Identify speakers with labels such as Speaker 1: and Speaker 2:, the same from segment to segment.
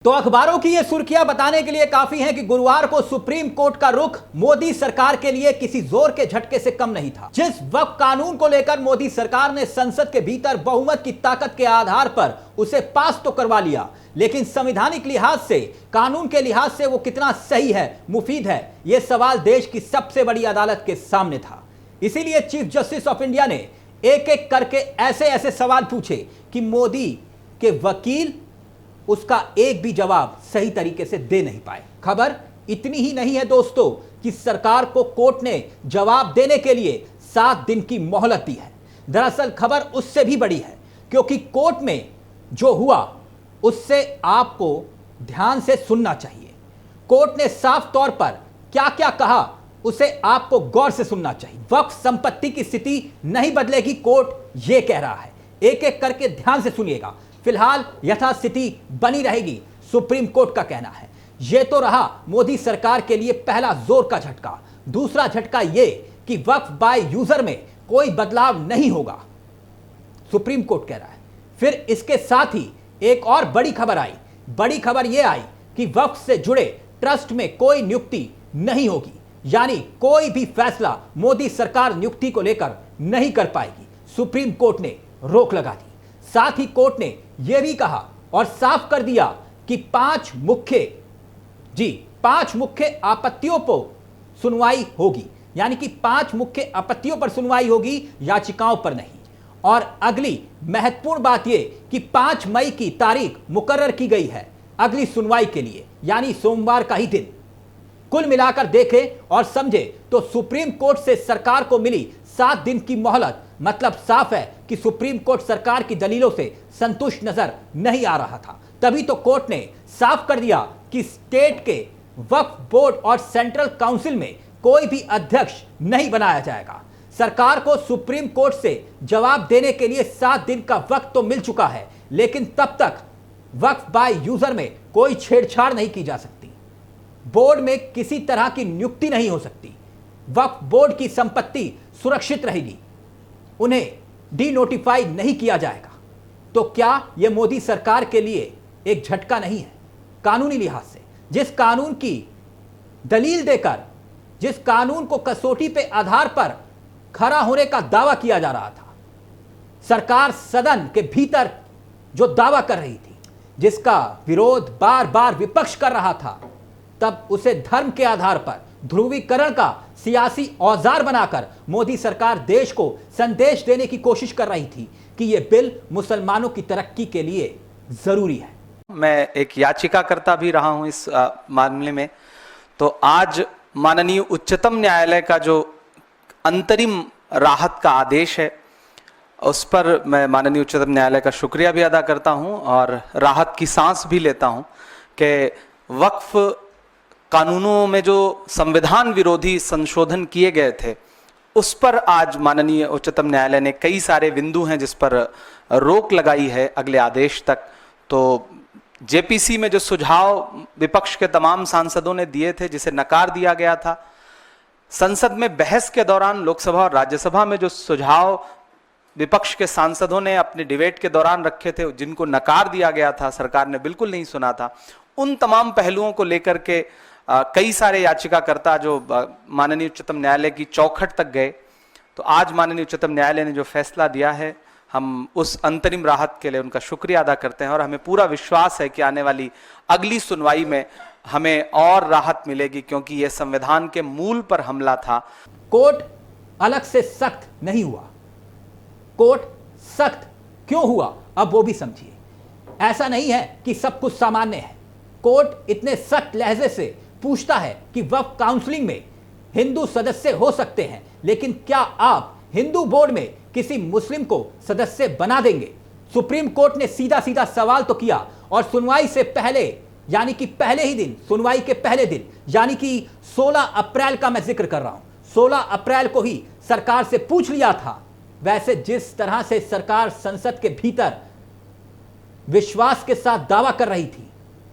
Speaker 1: तो अखबारों की ये सुर्खियां बताने के लिए काफी हैं कि गुरुवार को सुप्रीम कोर्ट का रुख मोदी सरकार के लिए किसी जोर के झटके से कम नहीं था। जिस वक्फ कानून को लेकर मोदी सरकार ने संसद के भीतर बहुमत की ताकत के आधार पर उसे पास तो करवा लिया, लेकिन संवैधानिक लिहाज से, कानून के लिहाज से वो कितना सही है, मुफीद है, यह सवाल देश की सबसे बड़ी अदालत के सामने था। इसीलिए चीफ जस्टिस ऑफ इंडिया ने एक एक करके ऐसे ऐसे सवाल पूछे कि मोदी के वकील उसका एक भी जवाब सही तरीके से दे नहीं पाए। खबर इतनी ही नहीं है दोस्तों कि सरकार को कोर्ट ने जवाब देने के लिए 7 दिन की मोहलत दी है। दरअसल खबर उससे भी बड़ी है, क्योंकि कोर्ट में जो हुआ उससे आपको ध्यान से सुनना चाहिए। कोर्ट ने साफ तौर पर क्या क्या कहा उसे आपको गौर से सुनना चाहिए। वक्फ संपत्ति की स्थिति नहीं बदलेगी, कोर्ट यह कह रहा है। एक एक करके ध्यान से सुनिएगा। फिलहाल यथास्थिति बनी रहेगी, सुप्रीम कोर्ट का कहना है। यह तो रहा मोदी सरकार के लिए पहला जोर का झटका। दूसरा झटका यह कि वक्फ बाय यूजर में कोई बदलाव नहीं होगा, सुप्रीम कोर्ट कह रहा है। फिर इसके साथ ही एक और बड़ी खबर आई। बड़ी खबर यह आई कि वक्फ से जुड़े ट्रस्ट में कोई नियुक्ति नहीं होगी, यानी कोई भी फैसला मोदी सरकार नियुक्ति को लेकर नहीं कर पाएगी। सुप्रीम कोर्ट ने रोक लगा दी। साथ ही कोर्ट ने यह भी कहा और साफ कर दिया कि 5 मुख्य आपत्तियों पर सुनवाई होगी, यानी कि 5 मुख्य आपत्तियों पर सुनवाई होगी, याचिकाओं पर नहीं। और अगली महत्वपूर्ण बात यह कि 5 मई की तारीख मुकर्रर की गई है अगली सुनवाई के लिए, यानी सोमवार का ही दिन। कुल मिलाकर देखें और समझे तो सुप्रीम कोर्ट से सरकार को मिली 7 दिन की मोहलत, मतलब साफ है कि सुप्रीम कोर्ट सरकार की दलीलों से संतुष्ट नजर नहीं आ रहा था। तभी तो कोर्ट ने साफ कर दिया कि स्टेट के वक्फ बोर्ड और सेंट्रल काउंसिल में कोई भी अध्यक्ष नहीं बनाया जाएगा। सरकार को सुप्रीम कोर्ट से जवाब देने के लिए 7 दिन का वक्त तो मिल चुका है, लेकिन तब तक वक्फ बाय यूजर में कोई छेड़छाड़ नहीं की जा सकती। बोर्ड में किसी तरह की नियुक्ति नहीं हो सकती। वक्फ बोर्ड की संपत्ति सुरक्षित रहेगी, उन्हें डीनोटिफाई नहीं किया जाएगा। तो क्या यह मोदी सरकार के लिए एक झटका नहीं है? कानूनी लिहाज से जिस कानून की दलील देकर, जिस कानून को कसौटी पे आधार पर खड़ा होने का दावा किया जा रहा था, सरकार सदन के भीतर जो दावा कर रही थी, जिसका विरोध बार बार विपक्ष कर रहा था, तब उसे धर्म के आधार पर ध्रुवीकरण का सियासी औजार बनाकर मोदी सरकार देश को संदेश देने की कोशिश कर रही थी कि यह बिल मुसलमानों की तरक्की के लिए जरूरी है।
Speaker 2: मैं एक याचिकाकर्ता भी रहा हूं इस मामले में। तो आज माननीय उच्चतम न्यायालय का जो अंतरिम राहत का आदेश है, उस पर मैं माननीय उच्चतम न्यायालय का शुक्रिया भी अदा करता हूं और राहत की सांस भी लेता हूं कि वक्फ कानूनों में जो संविधान विरोधी संशोधन किए गए थे, उस पर आज माननीय उच्चतम न्यायालय ने कई सारे बिंदु हैं जिस पर रोक लगाई है अगले आदेश तक। तो जेपीसी में जो सुझाव विपक्ष के तमाम सांसदों ने दिए थे, जिसे नकार दिया गया था, संसद में बहस के दौरान लोकसभा और राज्यसभा में जो सुझाव विपक्ष के सांसदों ने अपने डिबेट के दौरान रखे थे, जिनको नकार दिया गया था, सरकार ने बिल्कुल नहीं सुना था, उन तमाम पहलुओं को लेकर के कई सारे याचिकाकर्ता जो माननीय उच्चतम न्यायालय की चौखट तक गए। तो आज माननीय उच्चतम न्यायालय ने जो फैसला दिया है, हम उस अंतरिम राहत के लिए उनका शुक्रिया अदा करते हैं और हमें पूरा विश्वास है कि आने वाली अगली सुनवाई में हमें और राहत मिलेगी, क्योंकि यह संविधान के मूल पर हमला था।
Speaker 1: कोर्ट अलग से सख्त नहीं हुआ। कोर्ट सख्त क्यों हुआ, अब वो भी समझिए। ऐसा नहीं है कि सब कुछ सामान्य है। कोर्ट इतने सख्त लहजे से पूछता है कि वक्फ काउंसलिंग में हिंदू सदस्य हो सकते हैं, लेकिन क्या आप हिंदू बोर्ड में किसी मुस्लिम को सदस्य बना देंगे? सुप्रीम कोर्ट ने सीधा सीधा सवाल तो किया और सुनवाई से पहले, यानी कि पहले ही दिन, सुनवाई के पहले दिन, यानी कि 16 अप्रैल का मैं जिक्र कर रहा हूं, 16 अप्रैल को ही सरकार से पूछ लिया था। वैसे जिस तरह से सरकार संसद के भीतर विश्वास के साथ दावा कर रही थी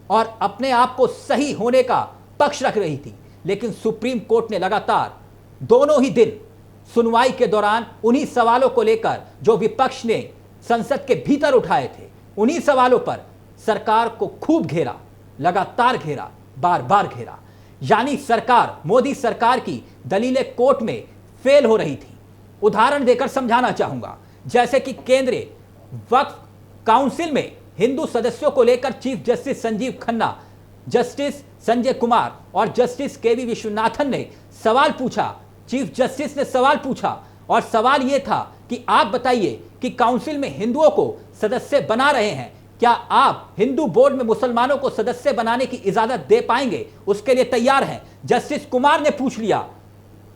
Speaker 1: और अपने आप को सही होने का पक्ष रख रही थी, लेकिन सुप्रीम कोर्ट ने लगातार दोनों ही दिन सुनवाई के दौरान उन्हीं सवालों को लेकर जो विपक्ष ने संसद के भीतर उठाए थे, उन्हीं सवालों पर सरकार को खूब घेरा लगातार घेरा, बार बार घेरा। यानी सरकार, मोदी सरकार की दलीलें कोर्ट में फेल हो रही थी। उदाहरण देकर समझाना चाहूंगा, जैसे कि केंद्रीय वक्फ काउंसिल में हिंदू सदस्यों को लेकर chief justice Sanjeev Khanna, justice Sanjay Kumar और जस्टिस केवी विश्वनाथन ने सवाल पूछा। चीफ जस्टिस ने सवाल पूछा और सवाल यह था कि आप बताइए कि काउंसिल में हिंदुओं को सदस्य बना रहे हैं, क्या आप हिंदू बोर्ड में मुसलमानों को सदस्य बनाने की इजाजत दे पाएंगे, उसके लिए तैयार हैं? जस्टिस कुमार ने पूछ लिया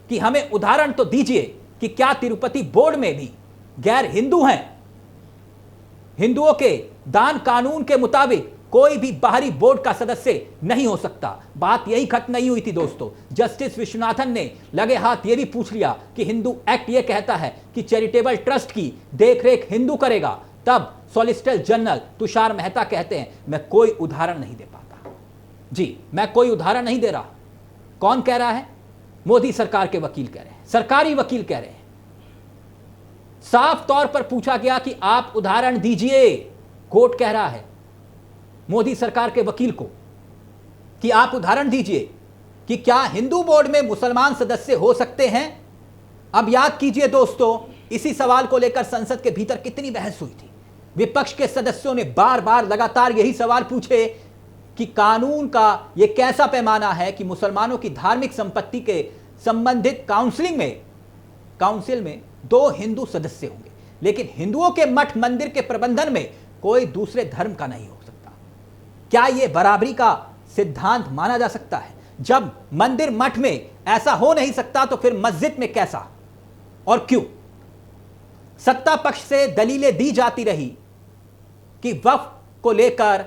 Speaker 1: कि हमें उदाहरण तो दीजिए कि क्या तिरुपति बोर्ड में भी गैर हिंदू हैं? हिंदुओं के दान कानून के मुताबिक कोई भी बाहरी बोर्ड का सदस्य नहीं हो सकता। बात यही खत्म नहीं हुई थी दोस्तों। जस्टिस विश्वनाथन ने लगे हाथ यह भी पूछ लिया कि हिंदू एक्ट यह कहता है कि चैरिटेबल ट्रस्ट की देखरेख हिंदू करेगा। तब सॉलिसिटर जनरल तुषार मेहता कहते हैं, मैं कोई उदाहरण नहीं दे पाता। जी, मैं कोई उदाहरण नहीं दे रहा। कौन कह रहा है? मोदी सरकार के वकील कह रहे हैं, सरकारी वकील कह रहे हैं। साफ तौर पर पूछा गया कि आप उदाहरण दीजिए। कोर्ट कह रहा है मोदी सरकार के वकील को कि आप उदाहरण दीजिए कि क्या हिंदू बोर्ड में मुसलमान सदस्य हो सकते हैं। अब याद कीजिए दोस्तों, इसी सवाल को लेकर संसद के भीतर कितनी बहस हुई थी। विपक्ष के सदस्यों ने बार बार लगातार यही सवाल पूछे कि कानून का यह कैसा पैमाना है कि मुसलमानों की धार्मिक संपत्ति के संबंधित काउंसिल में 2 हिंदू सदस्य होंगे, लेकिन हिंदुओं के मठ मंदिर के प्रबंधन में कोई दूसरे धर्म का नहीं हो सकता। क्या यह बराबरी का सिद्धांत माना जा सकता है? जब मंदिर मठ में ऐसा हो नहीं सकता तो फिर मस्जिद में कैसा और क्यों? सत्ता पक्ष से दलीलें दी जाती रही कि वक्फ को लेकर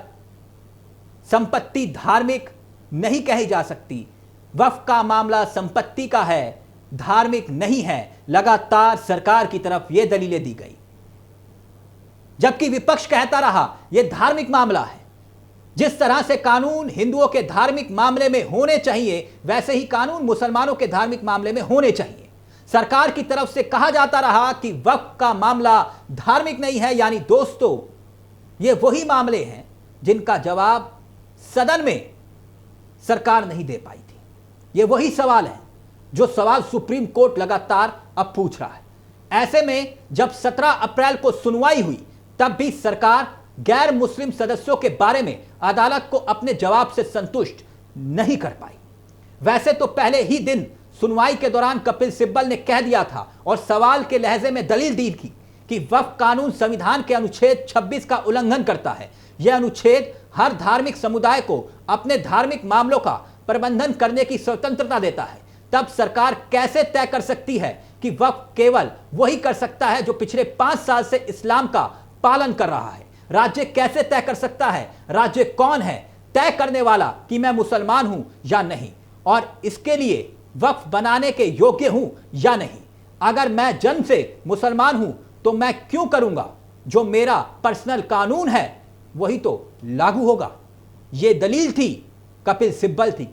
Speaker 1: संपत्ति धार्मिक नहीं कही जा सकती, वक्फ का मामला संपत्ति का है, धार्मिक नहीं है। लगातार सरकार की तरफ यह दलीलें दी गई, जबकि विपक्ष कहता रहा यह धार्मिक मामला है। जिस तरह से कानून हिंदुओं के धार्मिक मामले में होने चाहिए, वैसे ही कानून मुसलमानों के धार्मिक मामले में होने चाहिए। सरकार की तरफ से कहा जाता रहा कि वक्फ का मामला धार्मिक नहीं है। यानी दोस्तों, ये वही मामले हैं जिनका जवाब सदन में सरकार नहीं दे पाई थी। ये वही सवाल है जो सवाल सुप्रीम कोर्ट लगातार अब पूछ रहा है। ऐसे में जब 17 अप्रैल को सुनवाई हुई, तब भी सरकार गैर मुस्लिम सदस्यों के बारे में अदालत को अपने जवाब से संतुष्ट नहीं कर पाई। वैसे तो पहले ही दिन सुनवाई के दौरान कपिल सिब्बल ने कह दिया था और सवाल के लहजे में दलील दी थी कि वक्फ कानून संविधान के अनुच्छेद 26 का उल्लंघन करता है। यह अनुच्छेद हर धार्मिक समुदाय को अपने धार्मिक मामलों का प्रबंधन करने की स्वतंत्रता देता है। तब सरकार कैसे तय कर सकती है कि वक्फ केवल वही कर सकता है जो पिछले 5 साल से इस्लाम का पालन कर रहा है? राज्य कैसे तय कर सकता है? राज्य कौन है तय करने वाला कि मैं मुसलमान हूं या नहीं, और इसके लिए वक्फ बनाने के योग्य हूं या नहीं? अगर मैं जन्म से मुसलमान हूं तो मैं क्यों करूंगा? जो मेरा पर्सनल कानून है वही तो लागू होगा। यह दलील थी, कपिल सिब्बल थी।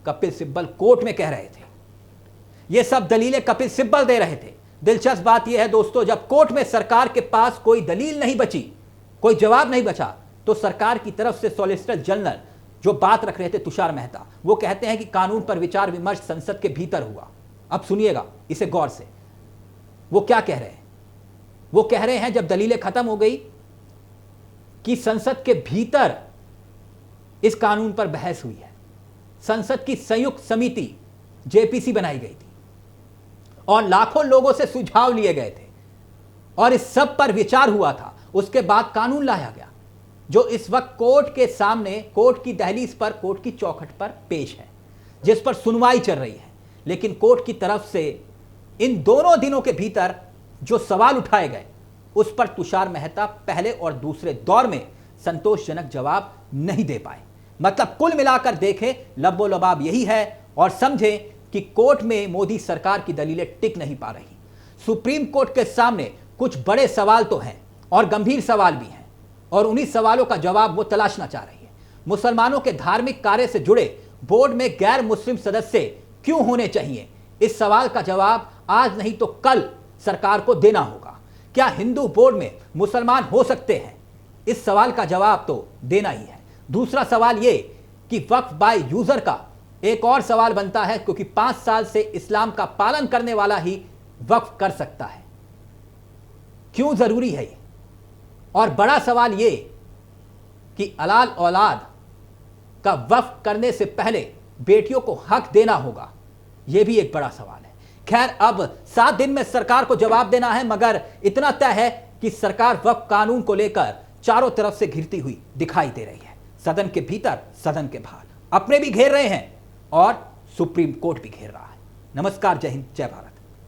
Speaker 1: कपिल सिब्बल कोर्ट में कह रहे थे। यह सब दलीलें कपिल सिब्बल दे रहे थे। दिलचस्प बात यह है दोस्तों, जब कोर्ट में सरकार के पास कोई दलील नहीं बची, कोई जवाब नहीं बचा, तो सरकार की तरफ से सॉलिसिटर जनरल जो बात रख रहे थे तुषार मेहता, वो कहते हैं कि कानून पर विचार विमर्श संसद के भीतर हुआ। अब सुनिएगा इसे गौर से। वो क्या कह रहे हैं? वो कह रहे हैं जब दलीलें खत्म हो गई कि संसद के भीतर इस कानून पर बहस हुई है। संसद की संयुक्त समिति जेपीसी बनाई गई थी और लाखों लोगों से सुझाव लिए गए थे और इस सब पर विचार हुआ था। उसके बाद कानून लाया गया जो इस वक्त कोर्ट के सामने, कोर्ट की दहलीज पर, कोर्ट की चौखट पर पेश है, जिस पर सुनवाई चल रही है। लेकिन कोर्ट की तरफ से इन दोनों दिनों के भीतर जो सवाल उठाए गए, उस पर तुषार मेहता पहले और दूसरे दौर में संतोषजनक जवाब नहीं दे पाए। मतलब कुल मिलाकर देखें, लब्बो लबाब यही है और समझें कि कोर्ट में मोदी सरकार की दलीलें टिक नहीं पा रही। सुप्रीम कोर्ट के सामने कुछ बड़े सवाल तो हैं और गंभीर सवाल भी हैं, और उन्हीं सवालों का जवाब वो तलाशना चाह रही है। मुसलमानों के धार्मिक कार्य से जुड़े बोर्ड में गैर मुस्लिम सदस्य क्यों होने चाहिए? इस सवाल का जवाब आज नहीं तो कल सरकार को देना होगा। क्या हिंदू बोर्ड में मुसलमान हो सकते हैं? इस सवाल का जवाब तो देना ही है। दूसरा सवाल ये कि वक्फ बाय यूजर का एक और सवाल बनता है, क्योंकि 5 साल से इस्लाम का पालन करने वाला ही वक्फ कर सकता है। क्यों जरूरी है ये? और बड़ा सवाल ये कि अलाल औलाद का वक्फ करने से पहले बेटियों को हक देना होगा, यह भी एक बड़ा सवाल है। खैर, अब 7 दिन में सरकार को जवाब देना है, मगर इतना तय है कि सरकार वक्फ कानून को लेकर चारों तरफ से घिरती हुई दिखाई दे रही है। सदन के भीतर, सदन के बाहर अपने भी घेर रहे हैं और सुप्रीम कोर्ट भी घेर रहा है। नमस्कार, जय हिंद, जय भारत।